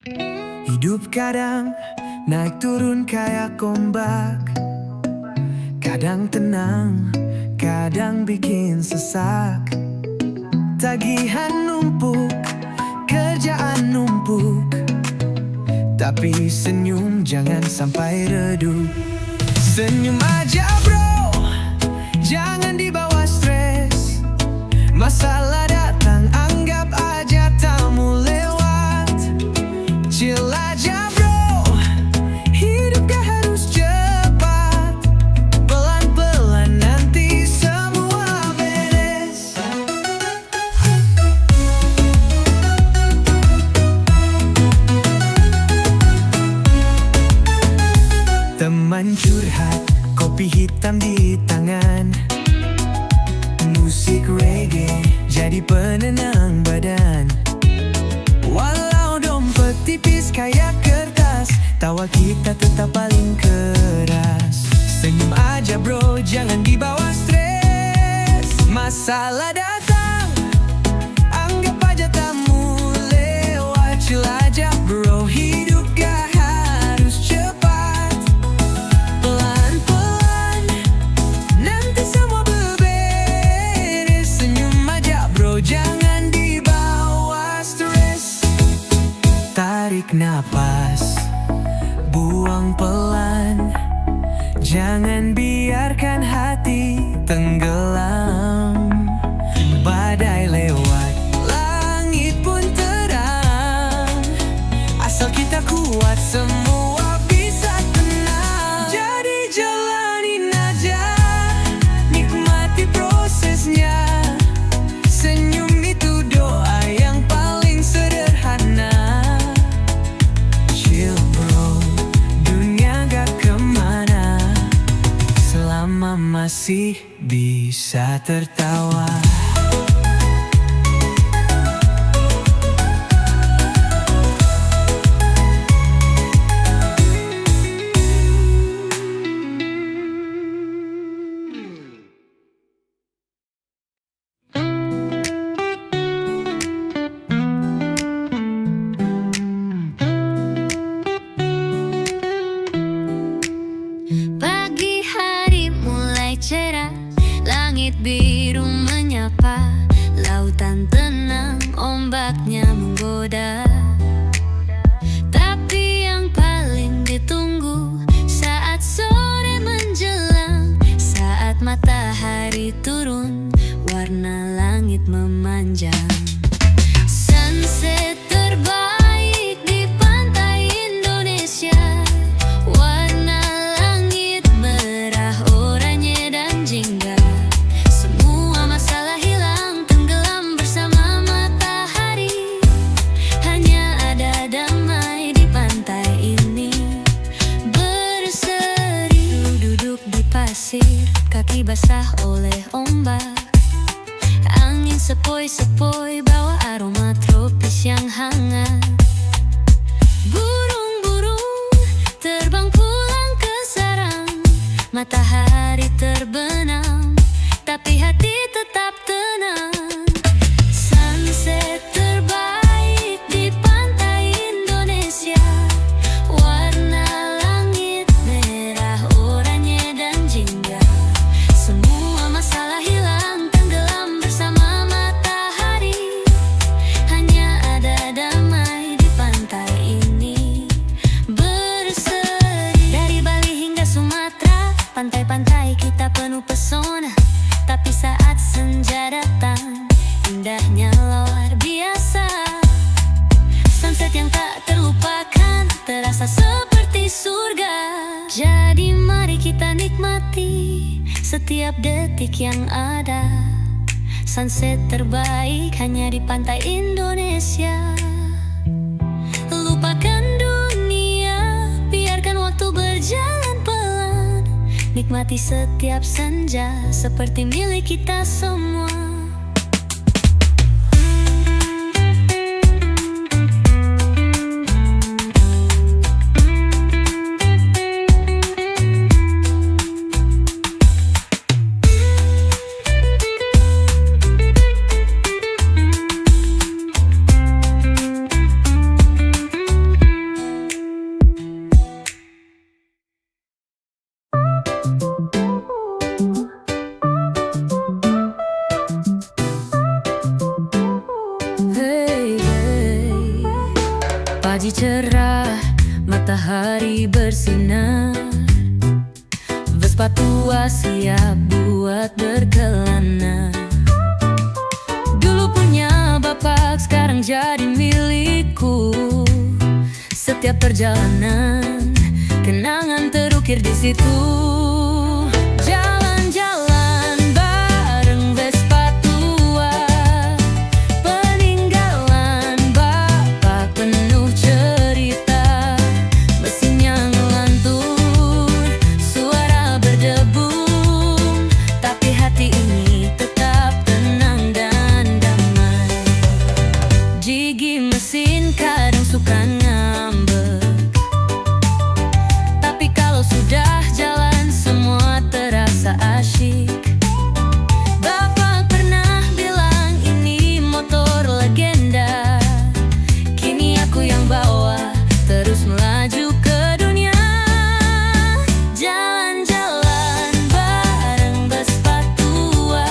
Hidup kadang naik turun kayak ombak, kadang tenang, kadang bikin sesak. Tagihan numpuk, kerjaan numpuk, tapi senyum jangan sampai redup. Senyum aja bro, jangan dibawa stres. Masalah datang, anggap aja tamu lewat. Chill aja bro, hidup gak harus cepat. Pelan-pelan nanti semua beres. Teman curhat, kopi hitam di tangan, musik reggae jadi penenang badan. Walau dompet tipis kayak kertas, tawa kita tetap paling keras. Senyum aja bro, jangan dibawa stres. Masalah datang, anggap aja tamu lewat. Chill aja bro, hidup gak harus cepat. Pelan-pelan nanti semua beberes. Senyum aja bro, jangan dibawa stres. Tarik napas, buang pelan, jangan biarkan hati tenggelam. Badai lewat, langit pun terang. Asal kita kuat, semua bisa tenang. Jadi jalanin aja, nikmati prosesnya. Senyum itu doa yang paling sederhana. Chill bro, dunia gak kemana selama masih bisa tertawa. Pagi hari mulai cerah, langit biru menyapa, lautan tenang, ombaknya menggoda. Tapi yang paling ditunggu saat sore menjelang, saat matahari turun, warna langit memanjang. Sunset terbaik di pantai Indonesia, warna langit merah, oranye dan jingga. Semua masalah hilang, tenggelam bersama matahari. Hanya ada damai di pantai ini. Berseri duduk di pasir, kaki basah oleh ombak. Angin sepoi-sepoi bawa aroma tropis yang hangat. Burung-burung terbang pulang ke sarang, matahari terbenam, tapi hati tetap tenang. Sunset terbaik di pantai Indonesia, warna langit merah, oranye dan jingga. Semua masalah hilang, tenggelam bersama matahari. Hanya ada damai di pantai ini. Berseri dari Bali hingga Sumatera, pantai-pantai kita penuh pesona. Tapi saat senja datang, indahnya luar biasa. Sunset yang tak terlupakan, terasa seperti surga. Jadi mari kita nikmati setiap detik yang ada. Sunset terbaik hanya di pantai Indonesia. Lupakan dunia, biarkan waktu berjalan pelan. Nikmati setiap senja seperti milik kita semua. Pagi cerah, matahari bersinar, Vespa tua siap buat berkelana. Dulu punya bapak, sekarang jadi milikku. Setiap perjalanan, kenangan terukir di situ. Jalan-jalan bareng Vespa tua, peninggalan bapak penuh cerita. Mesinnya ngelantur, suara berdebum, tapi hati ini tetap tenang dan damai. Gigi mesin kadang suka ngambek, tapi kalau sudah jalan semua terasa asyik. Bapak pernah bilang ini motor legenda, kini aku yang bawa terus melaju ke dunia. Jalan-jalan bareng Vespa tua,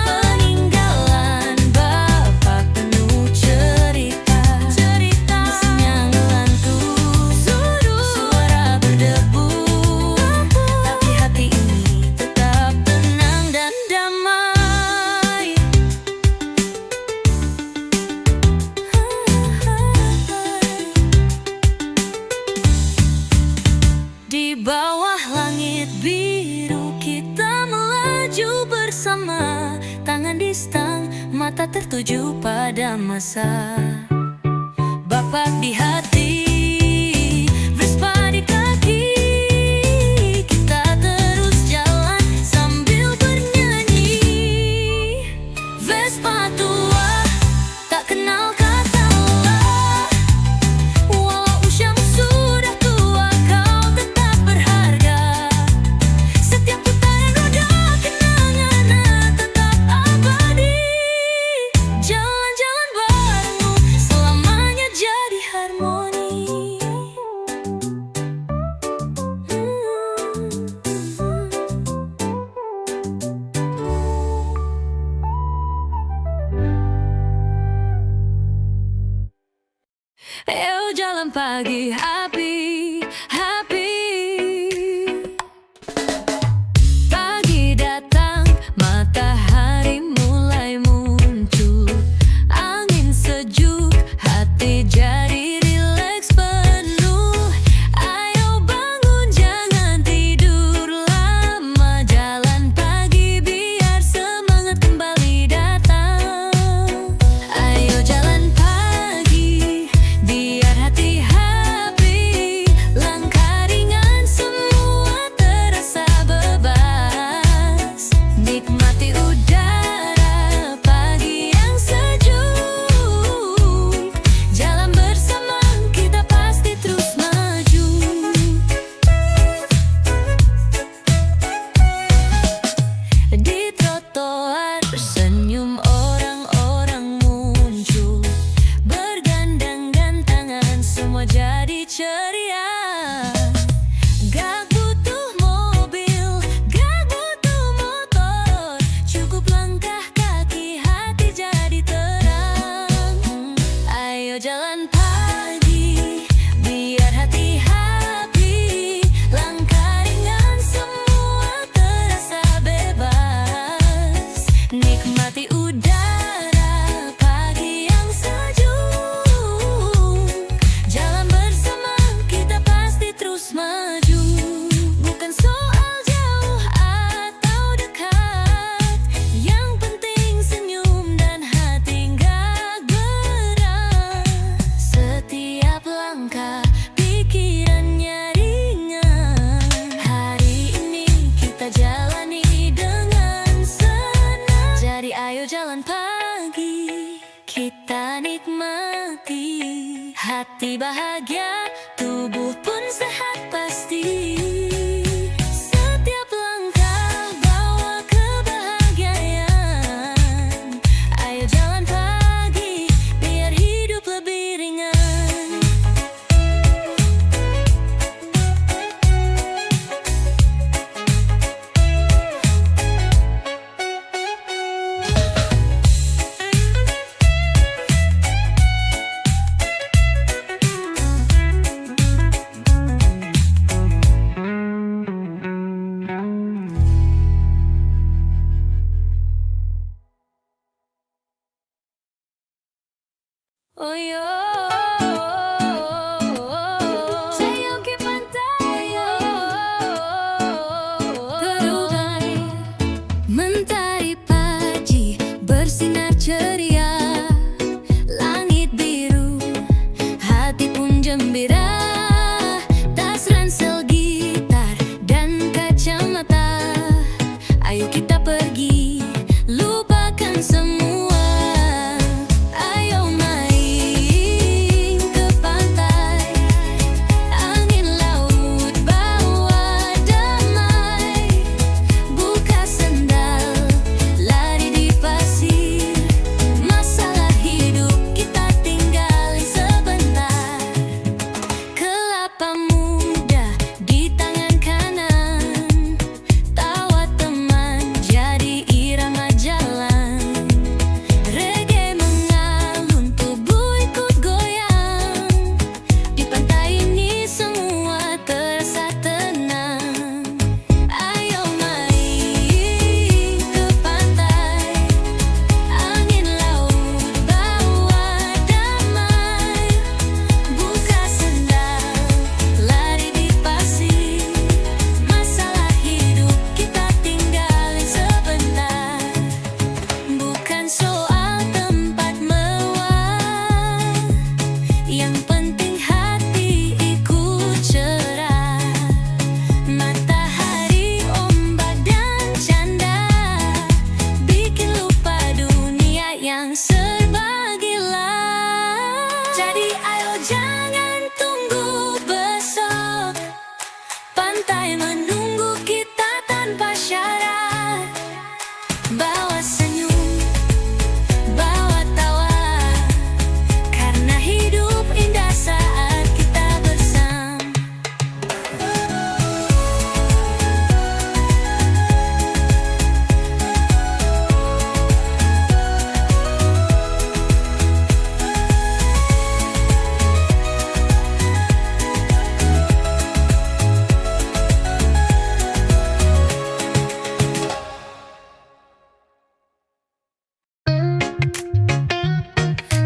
peninggalan bapak penuh cerita. Mesinnya ngelantur, suara berdebum, tapi hati ini tetap tenang dan damai. Di bawah langit biru kita melaju bersama, tangan di stang, mata tertuju pada masa. Bapak di hati, Vespa di kaki, kita terus jalan sambil bernyanyi. Vespa tua, tak kenal kata lelah. Walau usiamu sudah tua, kau tetap berharga. Setiap putaran roda kenangan tetap abadi. Jalan-jalan barengmu selamanya jadi harmoni. Ayo jalan pagi, happy, happy. Pagi datang, matahari mulai muncul, angin sejuk, hati jadi rileks penuh. Ayo bangun, jangan tidur lama, jalan pagi biar semangat kembali datang. Ayo jalan pagi, biar hati happy, langkah ringan semua terasa bebas. Nikmati udara pagi yang sejuk, jalan bersama kita pasti terus maju. Di trotoar senyum orang-orang muncul, bergandengan tangan semua jadi ceria. Gak butuh mobil, gak butuh motor, cukup langkah kaki hati jadi terang. Ayo jalan pagi, biar hati happy, langkah ringan semua terasa bebas. Nikmati udara pagi yang sejuk, jalan bersama kita pasti terus maju. Bukan soal jauh atau dekat, yang penting senyum dan hati gak berat. Setiap langkah pikirannya ringan, hari ini kita jalani dengan senang. Jadi ayo jalan pagi, kita nikmati, hati bahagia, tubuh pun sehat pasti. Setiap langkah bawa kebahagiaan. Ayo jalan pagi, biar hidup lebih ringan. gembira, tas ransel gitar dan kacamata. Ayo kita pergi, lupakan semua. Ayo main ke pantai, angin laut bawa damai. Buka sendal, lari di pasir. Masalah hidup kita tinggalin sebentar. Kelapa muda di tangan kanan, tawa teman jadi irama jalan. Reggae mengalun, tubuh ikut goyang. Di pantai ini semua terasa tenang. Ayo main ke pantai, angin laut bawa damai. Buka sendal, lari di pasir. Masalah hidup kita tinggalin sebentar. Bukan soal tempat mewah, yang penting hati ikut cerah. Matahari, ombak dan canda bikin lupa dunia yang serba gila. Jadi ayo jangan tunggu besok, pantai menunggu kita tanpa syarat. Bawa senyum, bawa tawa, karena hidup indah saat kita bersama.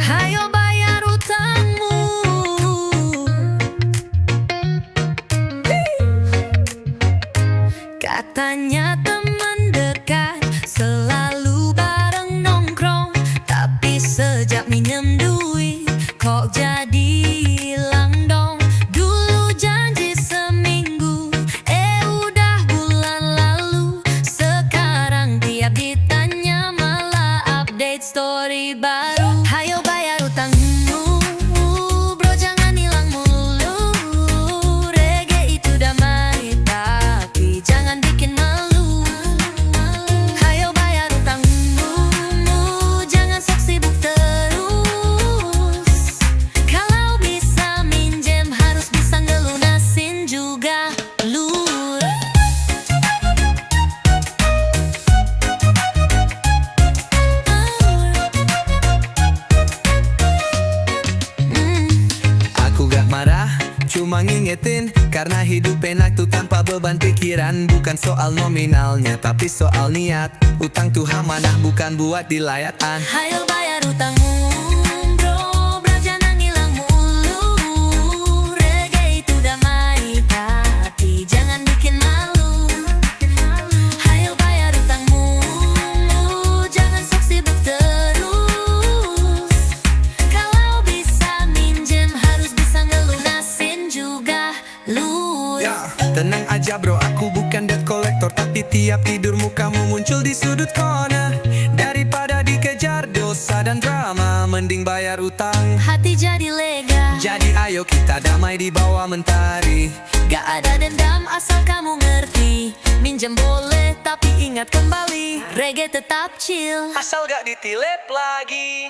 Hayo bayar utangmu. Katanya teman dekat, selalu bareng nongkrong. Tapi sejak minjem duit, kok jadi hilang dong. Dulu janji seminggu, udah bulan lalu. Sekarang tiap ditanya malah update story baru. Hayo bayar utangmu, bro, jangan hilang mulu. Reggae itu damai, tapi jangan bikin malu. Hayo bayar utangmu, jangan sok sibuk terus. Kalau bisa minjem harus bisa ngelunasin juga, lur. Aku gak marah, cuma ngingetin. Karena hidup enak tuh tanpa beban pikiran. Bukan soal nominalnya, tapi soal niat. Utang tuh amanah, bukan buat dilayatan. Hayo bayar utangmu, bro, jangan hilang mulu. Reggae itu damai, tapi jangan bikin malu. Hayo bayar utangmu, jangan sok sibuk terus. Kalau bisa minjem harus bisa ngelunasin juga, lur. Tenang aja bro, aku bukan debt collector. Tapi tiap tidurmu kamu muncul di sudut corner. Daripada dikejar dosa dan drama, mending bayar utang. Hati jadi lega, Jadi ayo kita damai di bawah mentari. gak ada dendam asal kamu ngerti. Minjem boleh tapi ingat kembali, reggae tetap chill. Asal gak ditilep lagi.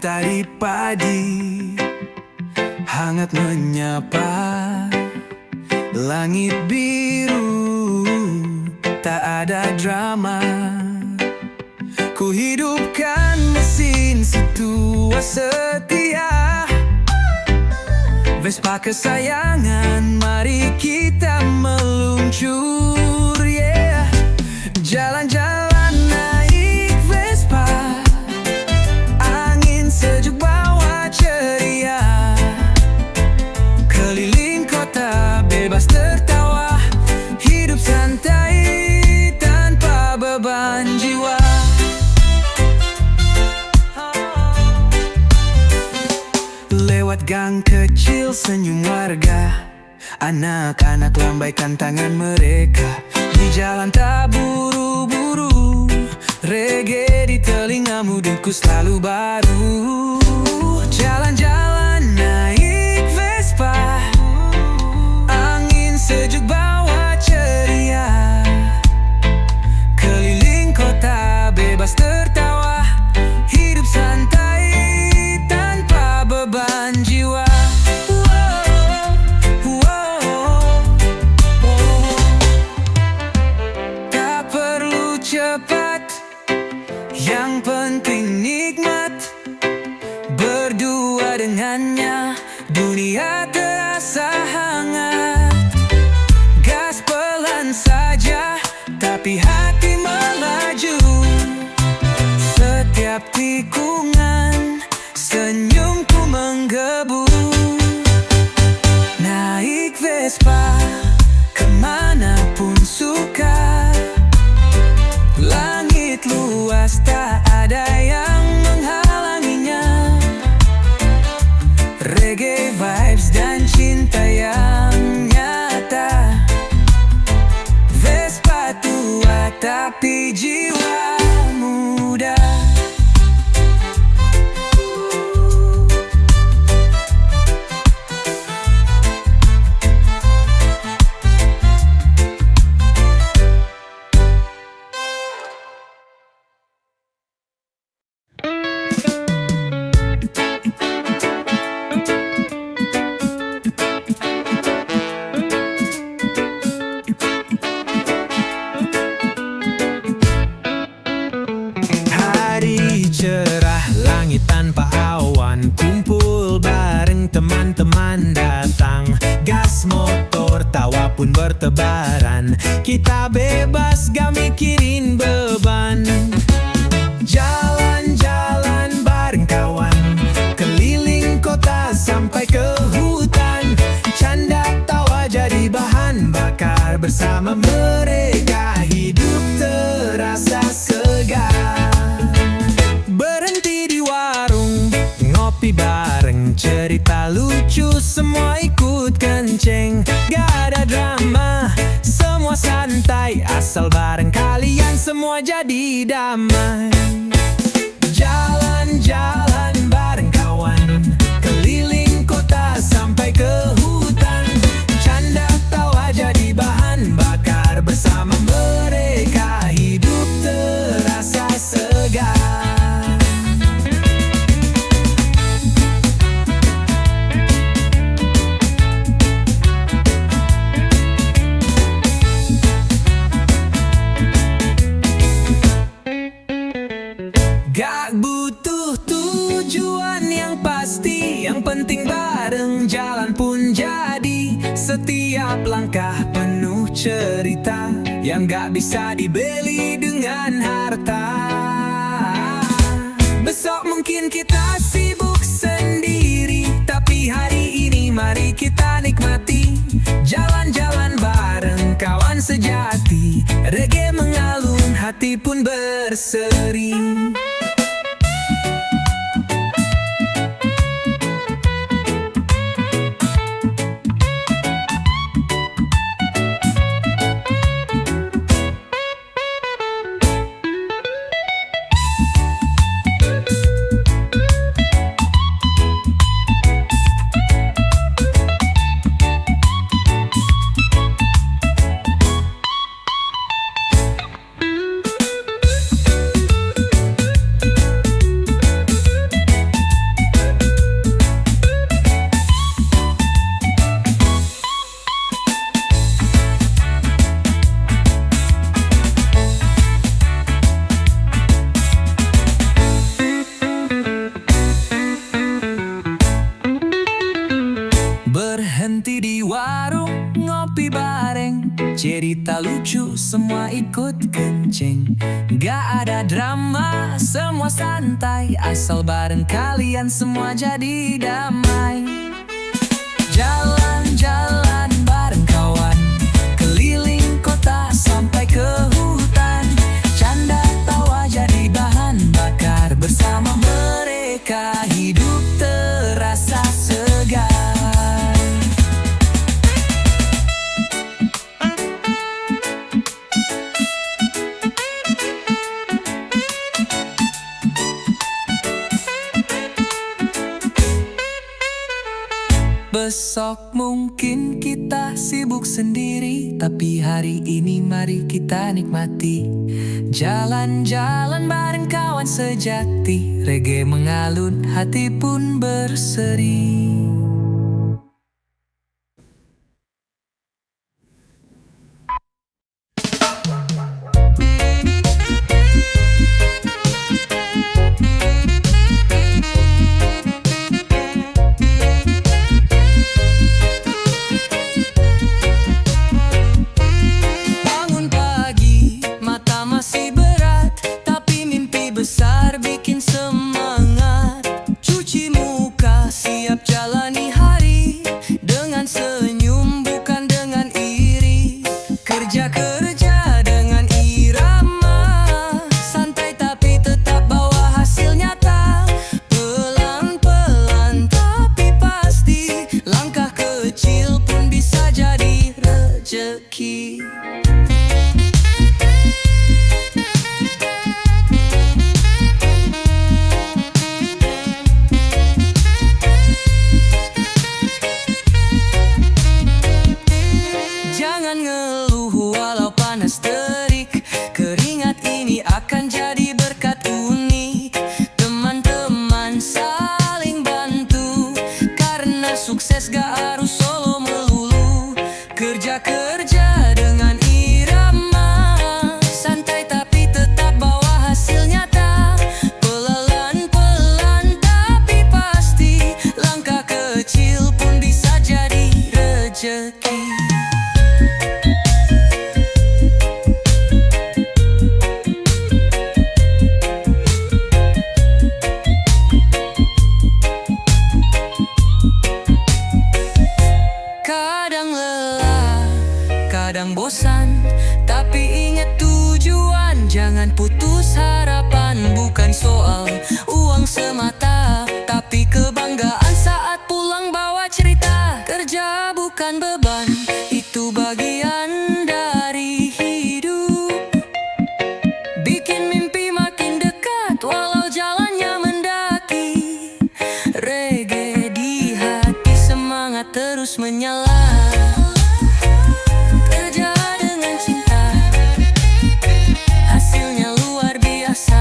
Mentari padi hangat menyapa, langit biru tak ada drama. Ku hidupkan mesin si tua setia, Vespa kesayangan, mari kita meluncur, yeah. Jalan-jalan naik Vespa, angin sejuk bawa ceria, keliling kota bebas tertawa, hidup santai tanpa beban jiwa. Lewat gang kecil senyum warga, anak-anak lambaikan tangan mereka. Di jalan tak buru-buru, reggae di telingamu, dengku selalu baru. Jalan-jalan naik Vespa, angin sejuk bawa ceria, keliling kota bebas tertawa, hidup santai tanpa beban jiwa. Tak perlu cepat, yang penting nikmat. Berdua dengannya, dunia terasa hangat. Gas pelan saja, tapi hati melaju. Setiap tikungan, senyumku menggebu. Naik Vespa, kemanapun suka. Langit luas, tak ada yang menghalanginya. Reggae vibes dan cinta yang nyata. Vespa tua tapi jiwa muda. Cerah, langit tanpa awan, kumpul bareng teman-teman datang. Gas motor, tawa pun bertebaran. Kita bebas, gak mikirin beban. Jalan-jalan bareng kawan, keliling kota sampai ke hutan. Canda tawa jadi bahan bakar, bersama mereka hidup terasa segar. Berhenti di warung, ngopi bareng, cerita lucu, semua ikut kenceng. Gak ada drama, semua santai, asal bareng kalian semua jadi damai. Jalan-jalan bareng kawan, keliling kota sampai ke hutan. Canda tawa jadi bahan bakar, bersama mereka hidup terasa segar. Gak butuh tujuan yang pasti, yang penting bareng jalan pun jadi. Setiap langkah penuh cerita, yang gak bisa dibeli dengan harta. Besok mungkin kita sibuk sendiri, tapi hari ini mari kita nikmati. Jalan-jalan bareng kawan sejati, reggae mengalun, hati pun berseri. cerita lucu semua ikut kenceng. Gak ada drama, semua santai, asal bareng kalian semua jadi damai. Jalan-jalan bareng kawan, keliling kota sampai ke hutan. Canda tawa jadi bahan bakar, bersama mereka hidup terasa segar. Besok mungkin kita sibuk sendiri, tapi hari ini mari kita nikmati. Jalan-jalan bareng kawan sejati, reggae mengalun, hati pun berseri. Besar bikin semangat, cuci muka siap jalani hari, dengan senyum bukan dengan iri. Kerja-kerja dengan irama, santai tapi tetap bawa hasil nyata. Pelan-pelan tapi pasti, langkah kecil pun bisa jadi rezeki. Jangan ngeluh walau panas terik, keringat ini akan jadi berkat unik. Teman-teman saling bantu, karena sukses gak harus solo melulu. Kerja-kerja dengan irama, santai tapi tetap bawa hasil nyata. Pelan-pelan tapi pasti, langkah kecil pun bisa jadi rezeki. Kadang lelah, kadang bosan, tapi ingat tujuan, jangan putus harapan. Bukan soal uang semata, tapi kebanggaan saat pulang bawa cerita. Kerja bukan beban, itu bagian dari hidup. Bikin mimpi makin dekat, walau jalannya mendaki. Reggae di hati, semangat terus menyala. Kerja dengan cinta, hasilnya luar biasa.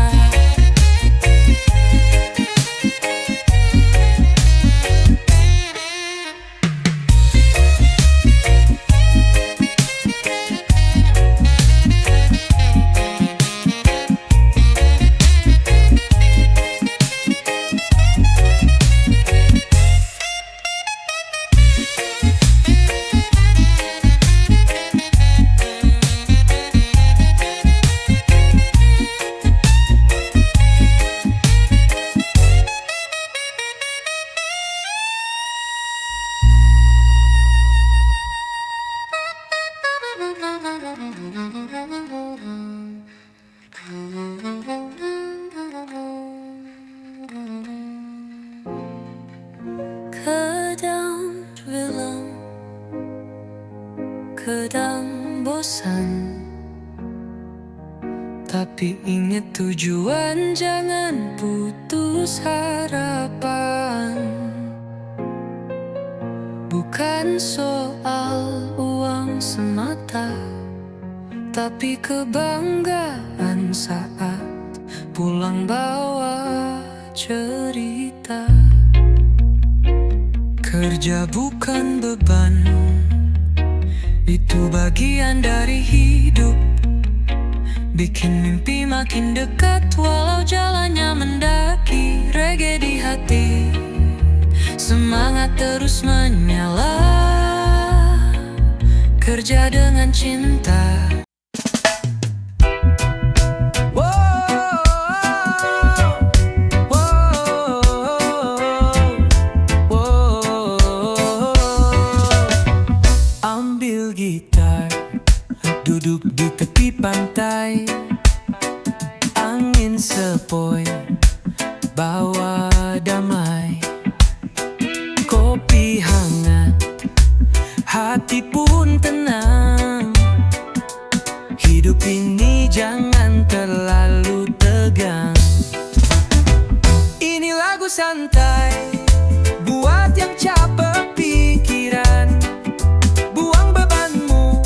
Kadang bilang, kadang bosan, tapi ingat tujuan, jangan putus harapan. Bukan soal uang semata, tapi kebanggaan saat pulang bawa cerita. Kerja bukan beban, itu bagian dari hidup. Bikin mimpi makin dekat, walau jalannya mendaki. Reggae di hati, semangat terus menyala. Kerja bekerja dengan cinta. Ambil gitar, duduk di tepi pantai, angin sepoi, bawa damai. Kopi hangat, hati pun tenang. Hidup ini jangan terlalu tegang. Ini lagu santai buat yang capek pikiran. Buang bebanmu,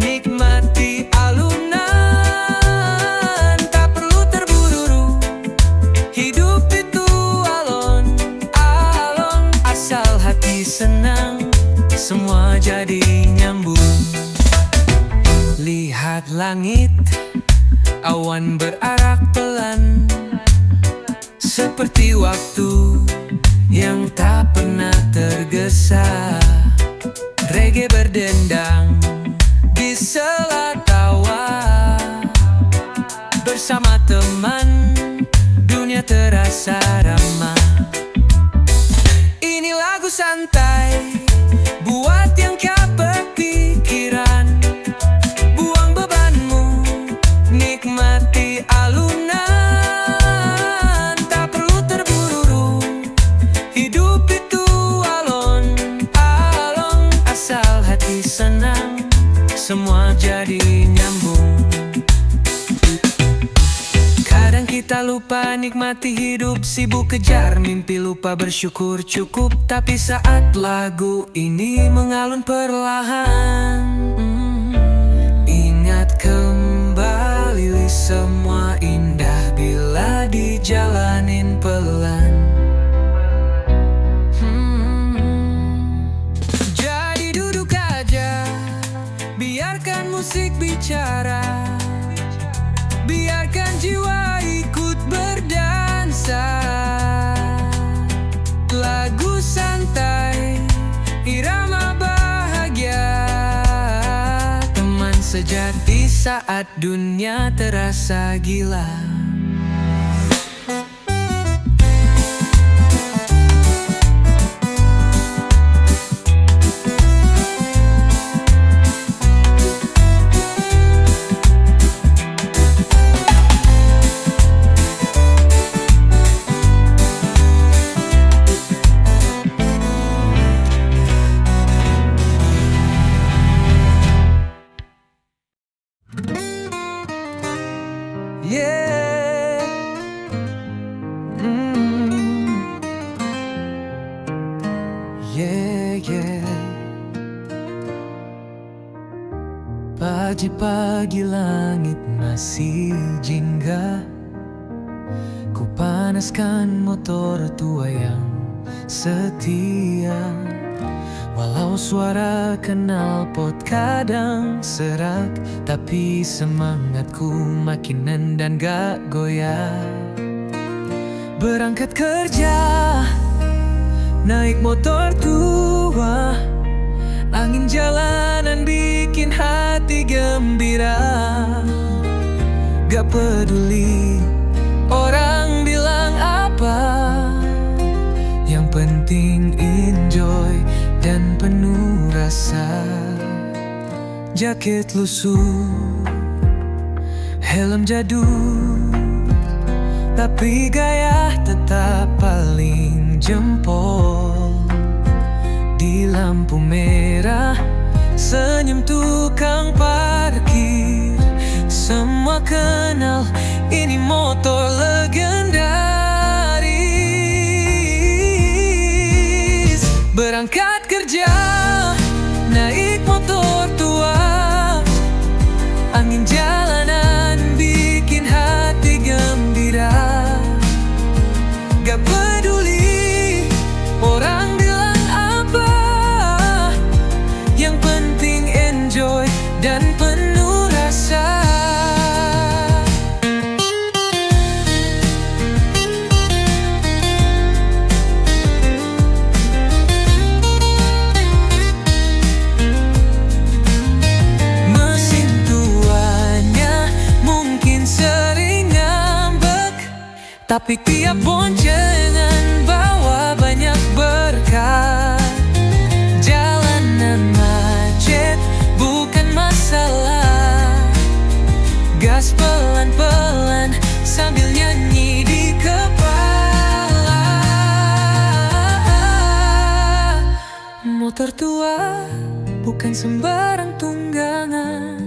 nikmati alunan. Tak perlu terburu-buru, hidup itu alon-alon. Asal hati senang, semua jadi nyambung. Lihat langit, awan berarak pelan, seperti waktu yang tak pernah tergesa. Reggae berdendang di sela tawa. Bersama teman, dunia terasa ramah. Ini lagu santai buat yang capek pikiran. Buang bebanmu, nikmati alunan. Tak perlu terburu-buru, hidup itu alon-alon. Asal hati senang, semua jadi nyambung. Kadang kita lupa nikmati hidup, sibuk kejar mimpi, lupa bersyukur cukup. Tapi saat lagu ini mengalun perlahan, ingat kembali semua indah bila dijalanin pelan. Jadi duduk aja, biarkan musik bicara, biarkan jiwa ikut berdansa. Lagu santai, irama bahagia, teman sejati saat dunia terasa gila. Yeah. Yeah. Pagi-pagi langit masih jingga. Ku panaskan motor tua yang setia. Walau suara knalpot kadang serak, tapi semangatku makin nendang gak goyah. Berangkat kerja, naik motor tua, angin jalanan bikin hati gembira. Gak peduli orang bilang apa, yang penting enjoy dan penuh rasa. Jaket lusuh, helm jadul, tapi gaya tetap paling jempol. Di lampu merah, senyum tukang parkir. Semua kenal, ini motor legendaris. Berangkat kerja, naik motor tua, angin jalanan bikin hati gembira. Gak peduli orang bilang apa, yang penting enjoy dan penuh rasa. Tapi tiap boncengan bawa banyak berkah. Jalanan macet bukan masalah. Gas pelan-pelan sambil nyanyi di kepala. Motor tua bukan sembarang tunggangan.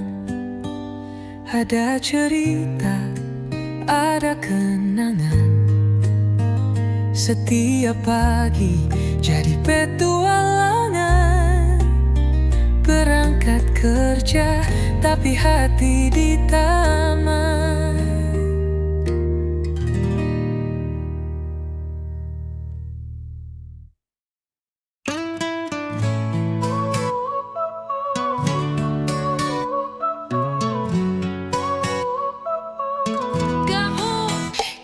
Ada cerita, ada kenangan. Setiap pagi jadi petualangan. Berangkat kerja tapi hati di taman.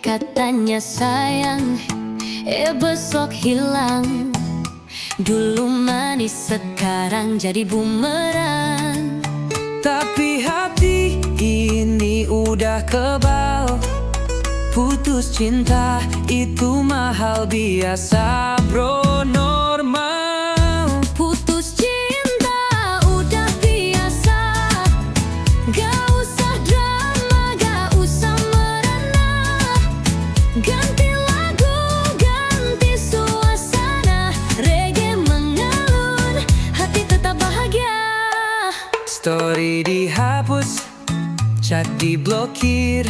Katanya sayang, besok hilang. Dulu manis, sekarang jadi bumerang. Tapi hati ini udah kebal. Putus cinta itu mahal, biasa bro, normal. Putus cinta udah biasa. Gak usah drama, gak usah merana. Ganti lagu, ganti suasana. Reggae mengalun, hati tetap bahagia. Story dihapus, chat diblokir.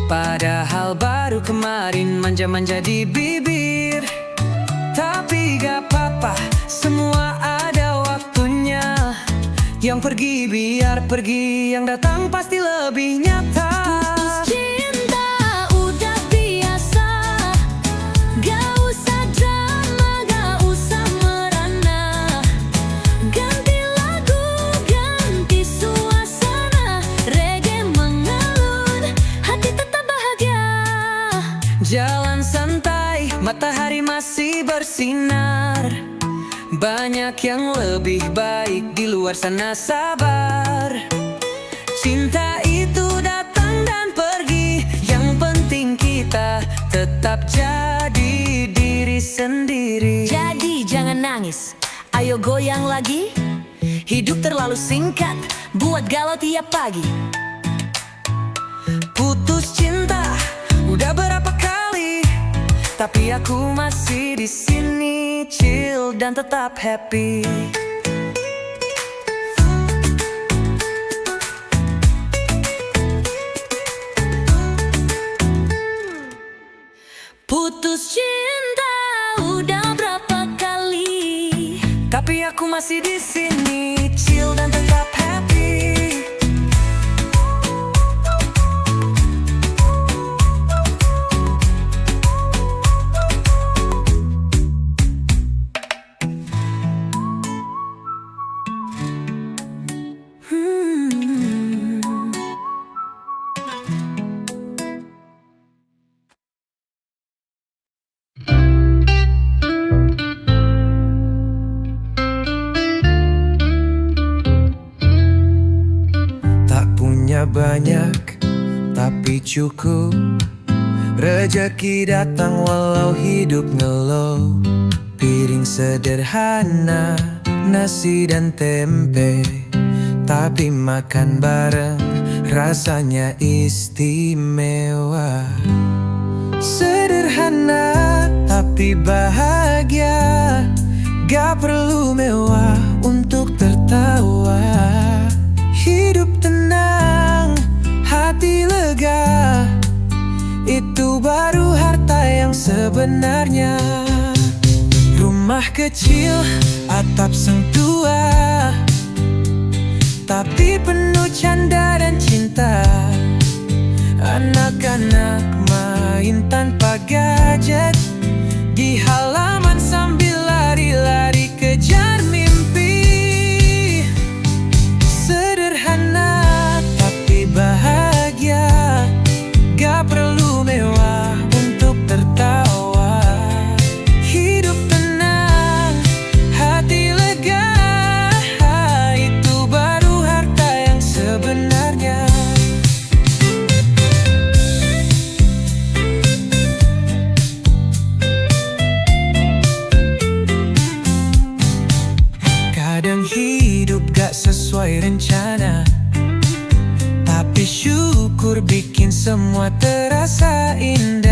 Padahal baru kemarin manja-manja di bibir. Tapi gak apa-apa, semua ada waktunya. Yang pergi biar pergi, yang datang pasti lebih nyata. Putus cinta udah biasa. Gak usah drama, gak usah merana. Ganti lagu, ganti suasana. Reggae mengalun, hati tetap bahagia. Jalan santai, matahari masih bersinar. Banyak yang lebih baik di luar sana, sabar. Cinta itu datang dan pergi. Yang penting kita tetap jadi diri sendiri. Jadi jangan nangis, ayo goyang lagi. Hidup terlalu singkat, buat galau tiap pagi. Putus cinta udah berapa kali, tapi aku masih di sini, chill dan tetap happy. Putus cinta udah berapa kali, tapi aku masih di sini, chill dan tetap happy. Banyak tapi cukup. Rezeki datang walau hidup ngelow. Piring sederhana, nasi dan tempe, tapi makan bareng rasanya istimewa. Sederhana tapi bahagia. Gak perlu mewah untuk tertawa. Hidup tenang, hati lega. Itu baru harta yang sebenarnya. Rumah kecil, atap seng tua, tapi penuh canda dan cinta. Anak-anak main tanpa gadget di halaman sambil lari-lari kejar mimpi. Sederhana tapi bahagia. Gak perlu mewah untuk tertawa. Hidup tenang, hati lega. Itu baru harta yang sebenarnya. Semua terasa indah